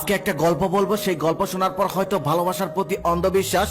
আজকে একটা গল্প বলবো, সেই গল্প শোনার পর হয়তো ভালোবাসার প্রতি অন্ধবিশ্বাস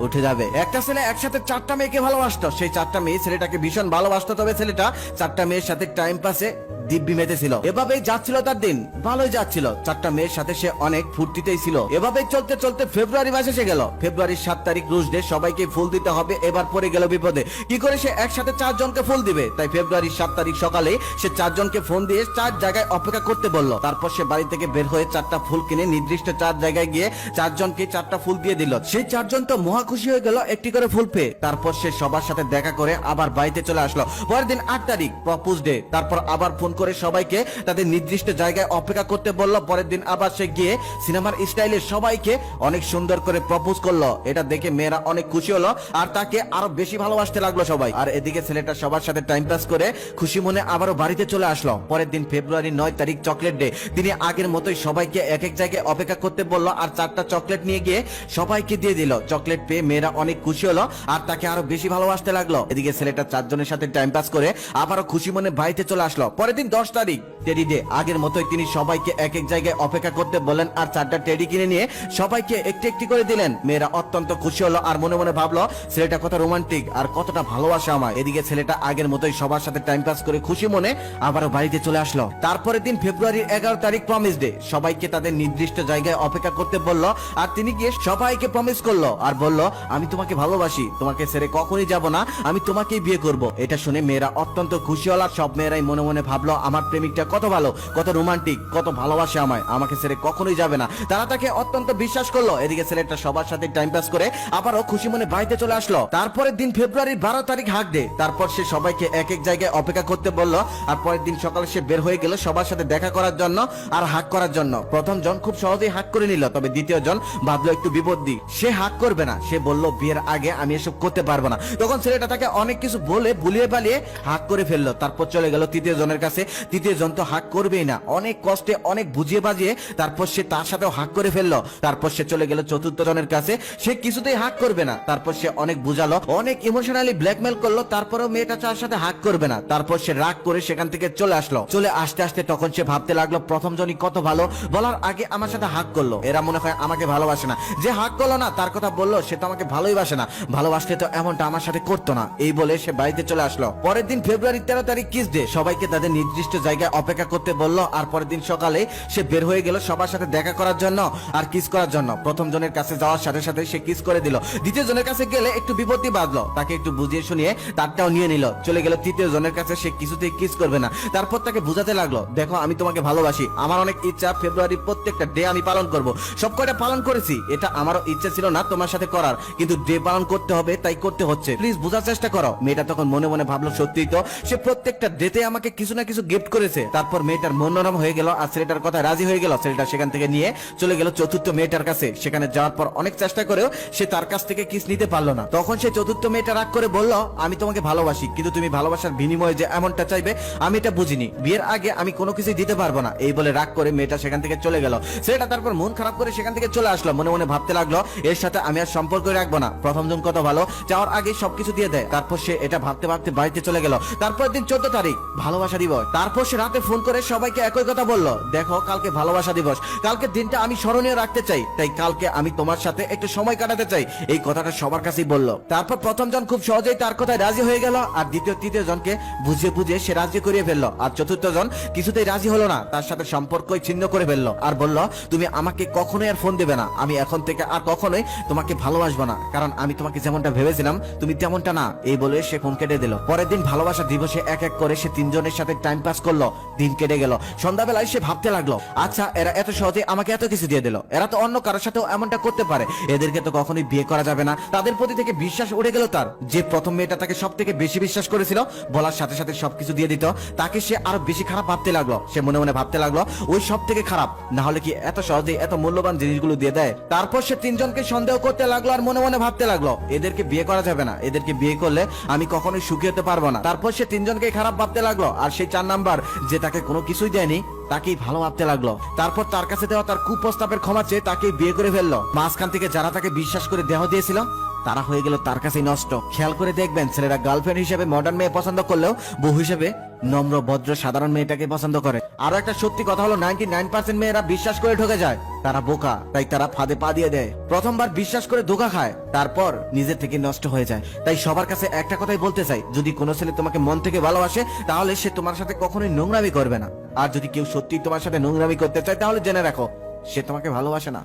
উঠে যাবে। একটা ছেলে একসাথে 4টা মেয়েকে ভালোবাসতো। সেই 4টা মেয়ে ছেলেটাকে ভীষণ ভালোবাসতো, তবে ছেলেটা 4টা মেয়ের সাথে টাইম পাসে দিব্যি মেতেছিল। এভাবেই যাচ্ছিল তার দিন, ভালোই যাচ্ছিল। 4টা মেয়ের সাথে সে অনেক ফুর্তিতেই ছিল। এভাবেই চলতে চলতে ফেব্রুয়ারি মাস এসে গেল। ফেব্রুয়ারির 7 তারিখ রোজ ডে, সবাইকে ফুল দিতে হবে। এবার পড়ে গেল বিপদে। কি করে সে একসাথে 4 জনকে ফুল দিবে? তাই ফেব্রুয়ারির 7 তারিখ সকালে সে 4 জনকে ফোন দিয়ে 4 জায়গায় অপেক্ষা করতে বলল। তারপর সে বাড়ি থেকে বের হয়ে 4টা ফুল কিনে নির্দিষ্ট 4 জায়গায় গিয়ে 4 জনকে 4টা ফুল দিয়ে দিল। সেই 4 জন তো মহা খুশি হয়ে গেল একটি করে ফুল পেয়ে। তারপর সে সবার সাথে দেখা করে আবার বাড়িতে চলে আসলো। পরের দিন 8 তারিখ প্রপোজ ডে। তারপর আবার ফোন করে সবাইকে তাদের নির্দিষ্ট জায়গায় অপেক্ষা করতে বলল। পরের দিন আবার সে গিয়ে সিনেমার স্টাইলে সবাইকে অনেক সুন্দর করে প্রপোজ করলো। এটা দেখে মেয়েরা অনেক খুশি হলো আর তাকে আরো বেশি ভালোবাসতে লাগলো সবাই। আর এদিকে ছেলেটা সবার সাথে টাইম পাস করে খুশি মনে আবারও বাড়িতে চলে আসলো। পরের দিন ফেব্রুয়ারি 9 তারিখ চকলেট ডে। তিনি আগের মতোই সবাইকে এক এক জায়গায় অপেক্ষা করতে বলল আর 4টা চকলেট নিয়ে গিয়ে সবাইকে দিয়ে দিল। চকলেট পেয়ে মেয়েরা অনেক খুশি হলো আর তাকে আরো বেশি ভালোবাসতে লাগলো। এদিকে ছেলেটা 4 জনের সাথে টাইম পাস করে আবারও খুশি মনে বাড়িতে চলে আসলো। পরের দিন 10 তারিখ টেডি ডে। আগের মতোই তিনি সবাইকে এক এক জায়গায় অপেক্ষা করতে বললেন আর 4টা টেডি কিনে নিয়ে সবাইকে একটি একটি করে দিলেন। মেয়েরা অত্যন্ত খুশি হলো আর মনে মনে ভাবলো ছেলেটা কত রোমান্টিক আর কতটা ভালোবাসা আমায়। এদিকে ছেলেটা আগের মতোই সবার সাথে টাইম পাস করে খুশি মনে আবারও বাড়িতে চলে আসলো। তারপরের দিন ফেব্রুয়ারির 11 তারিখ প্রমিস ডে। সবাইকে তাদের নির্দিষ্ট জায়গায় অপেক্ষা করতে বললো আর তিনি গিয়ে সবাইকে প্রমিস করলো আর বলল আমি তোমাকে ভালোবাসি, তোমাকে ছেড়ে কখনই যাব না, আমি তোমাকেই বিয়ে করব। এটা শুনে মেয়েরা অত্যন্ত খুশি হলো। সব মেয়েরাই মনে মনে ভাবলো আমার প্রেমিকটা কত ভালো, কত রোমান্টিক, কত ভালোবাসে আমায়, আমাকে ছেড়ে কখনোই যাবে না। তারা তাকে অত্যন্ত বিশ্বাস করলো। এদিকে ছেলেটা সবার সাথে টাইম পাস করে আবারও খুশি মনে বাড়িতে চলে আসলো। তারপরের দিন ফেব্রুয়ারির 12 তারিখ হাক ডে। তারপর সে সবাইকে এক এক জায়গায় অপেক্ষা করতে বললো আর পরের দিন সকালে সে বের হয়ে গেল সবার সাথে দেখা করার জন্য আর হাক করার জন্য। প্রথম জন খুব সহজেই হাক করে নিল, তবে দ্বিতীয় জন ভাবলো একটু বিপত্তি, সে হাক করবে না। সে বলল বিয়ের আগে আমি এসব করতে পারবো না। তখন ছেলেটা তাকে অনেক কিছু বলে বুলিয়ে পালিয়ে হাক করে ফেললো। তারপর চলে গেল তৃতীয় জনের কাছে। তৃতীয় জন তো হাক করবেই না, অনেক কষ্টে অনেক বুঝিয়ে বাজিয়ে তারপর সে তার সাথেও হাক করে ফেললো। তারপর সে চলে গেল চতুর্থ জনের কাছে। সে কিছুতেই হাক করবে না। তারপর সে অনেক বুঝালো, অনেক ইমোশনালি ব্ল্যাকমেল করলো, তারপরেও মেয়েটা তার সাথে হাক করবে না। তারপর সে রাগ করে সেখান থেকে চলে আসলো। চলে আসতে আসতে তখন সে ভাবতে লাগলো প্রথম জনই কত ভালো, বলার আগে আমার সাথে হাক করলো, এরা মনে হয় আমাকে ভালোবাসে না। যে হাক করলো না তার কথা বললো সে তো আমাকে ভালোই বাসে না, ভালোবাসলে তো এমনটা আমার সাথে করতো না। এই বলে সে বাড়িতে চলে আসলো। পরের দিন ফেব্রুয়ারি 13 তারিখ কিস ডে। সবাইকে তাদের নির্দিষ্ট জায়গায় অপেক্ষা করতে বললো আর পরের দিন সকালে সে বের হয়ে গেল সবার সাথে দেখা করার জন্য আর কিস করার জন্য। প্রথম জনের কাছে যাওয়ার সাথে সাথে সে কিস করে দিল। দ্বিতীয় জনের কাছে গেলে একটু বিপত্তি বাঁধলো, তাকে একটু বুঝিয়ে শুনিয়ে তারটাও নিয়ে নিল। চলে গেল তৃতীয় জনের কাছে, সে কিছুতেই কিস করবে না। তারপর তাকে বুঝাতে লাগলো দেখো আমি তোমাকে ভালোবাসি, আমার অনেক ইচ্ছা ফেব্রুয়ারির প্রত্যেকটা ডে আমি পালন করব। সব কয়টা পালন করেছি, এটা আমারও ইচ্ছা ছিল না তোমার সাথে করার, কিন্তু ডে পালন করতে হবে তাই করতে হচ্ছে, প্লিজ বোঝার চেষ্টা করো। মেয়েটা তখন মনে মনে ভাবলো সত্যিই তো সে প্রত্যেকটা ডেতে আমাকে কিছু না কিছু গিফট করেছে। তারপর মেয়েটার মন নরম হয়ে গেল আর ছেলেটার কথা রাজি হয়ে গেল। ছেলেটা সেখান থেকে নিয়ে চলে গেল চতুর্থ মেয়েটার কাছে। সেখানে যাওয়ার পর অনেক চেষ্টা করেও সে তার কাছ থেকে কিস নিতে পারলো না। তখন সে চতুর্থ মেয়েটা রাগ করে বলল আমি তোমাকে ভালোবাসি, কিন্তু তুমি ভালোবাসার বিনিময়ে যে এমনটা চাইবে আমি এটা বুঝিনি, বিয়ের আগে আমি কোনো কিছু দিতে পারবো না। এই বলে রাগ করে মেয়েটা সেখান থেকে চলে গেল। ছেলেটা তারপর মন খারাপ করে সেখান থেকে চলে আসলো। মনে মনে ভাবতে লাগলো এর সাথে আমি আর সম্পর্ক রাখবো না, প্রথম জন কত ভালো, যাওয়ার আগে সবকিছু দিয়ে দেয়। তারপর সে এটা ভাবতে ভাবতে বাড়িতে চলে গেল। তারপর দিন 14 তারিখ ভালোবাসা দিবস। তারপর সে রাতে ফোন করে সবাইকে একই কথা বলল দেখো কালকে ভালোবাসা দিবস, কালকে দিনটা আমি স্মরণীয় রাখতে চাই, তাই কালকে আমি তোমার সাথে একটু সময় কাটাতে চাই। এই কথাটা সবার কাছেই বলল। তারপর প্রথম জন খুব সহজেই তার কথায় রাজি হয়ে গেল আর দ্বিতীয় তৃতীয় জনকে বুঝিয়ে বুঝিয়ে সে রাজি করিয়ে ফেললো। আর চতুর্থ জন কিছুতেই রাজি হলো না, তার সাথে সম্পর্কই ছিন্ন করে ফেললো আর বলল তুমি আমাকে কখনোই আর ফোন দেবে না, আমি এখন থেকে আর কখনোই তোমাকে ভালোবাসবো না, কারণ আমি তোমাকে যেমনটা ভেবেছিলাম তুমি তেমনটা না। এই বলে সে ফোন কেটে দিল। পরের দিন ভালোবাসা দিবসে এক এক করে সে 3 জনের সাথে টাইম পাস করলো। দিন কেটে গেল। সন্ধ্যাবেলায় সে ভাবতে লাগলো আচ্ছা এরা এত সহজে আমাকে এত কিছু দিয়ে দিল, এরা তো অন্য কারোর সাথেও এমনটা করতে পারে, এদেরকে তো কখনোই বিয়ে করা যাবে না। তাদের প্রতি থেকে বিশ্বাস উঠে গেল তার। যে প্রথম মেয়েটা তাকে সব থেকে বেশি বিশ্বাস করেছিল, বলার সাথে সাথে সবকিছু দিয়ে দিত, তাকে সে আরো বেশি খারাপ ভাবতে লাগলো। সে মনে মনে ভাবতে লাগলো ওই সব থেকে খারাপ, না হলে কি এত সহজে এত মূল্যবান জিনিসগুলো দিয়ে দেয়। তারপর সে 3 জনকে সন্দেহ করতে লাগলো আর মনে মনে ভাবতে লাগলো এদেরকে বিয়ে করা যাবে না, এদেরকে বিয়ে করলে আমি কখনোই সুখী হতে পারবো না। তারপর সে 3 জনকে খারাপ ভাবতে লাগলো আর সেই 4 নাম্বার যে তাকে কোনো কিছুই দেয়নি তাকেই ভালো ভাবতে লাগলো। তারপর তার কাছে দেওয়া তার কুপ্রস্তাবের ক্ষমা চেয়ে তাকে বিয়ে করে ফেললো। মাঝখান থেকে যারা তাকে বিশ্বাস করে দেহ দিয়েছিল তারা হয়ে গেল তার কাছেই নষ্ট। খেয়াল করে দেখবেন ছেলেরা গার্লফ্রেন্ড হিসেবে মডার্ন মেয়ে পছন্দ করলেও বউ হিসেবে নম্র ভদ্র সাধারণ মেয়েটাকে পছন্দ করে। আরো একটা সত্যি কথা হলো 99% মেয়েরা বিশ্বাস করে ঠকে যায়। তারা বোকা, তাই তারা ফাঁদে পা দিয়ে দেয়। প্রথমবার বিশ্বাস করে ধোঁকা খায়, তারপর নিজের থেকে নষ্ট হয়ে যায়। তাই সবার কাছে একটা কথাই বলতে চাই, যদি কোনো ছেলে তোমাকে মন থেকে ভালোবাসে তাহলে সে তোমার সাথে কখনোই নোংরামি করবে না। আর যদি কেউ সত্যি তোমার সাথে নোংরামি করতে চায় তাহলে জেনে রাখো সে তোমাকে ভালোবাসে না।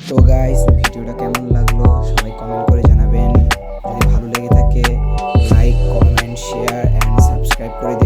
তো গাইস, ভিডিওটা কেমন লাগলো সবাই কমেন্ট করে জানাবেন। যদি ভালো লেগে থাকে like, comment, share and subscribe করে দিন।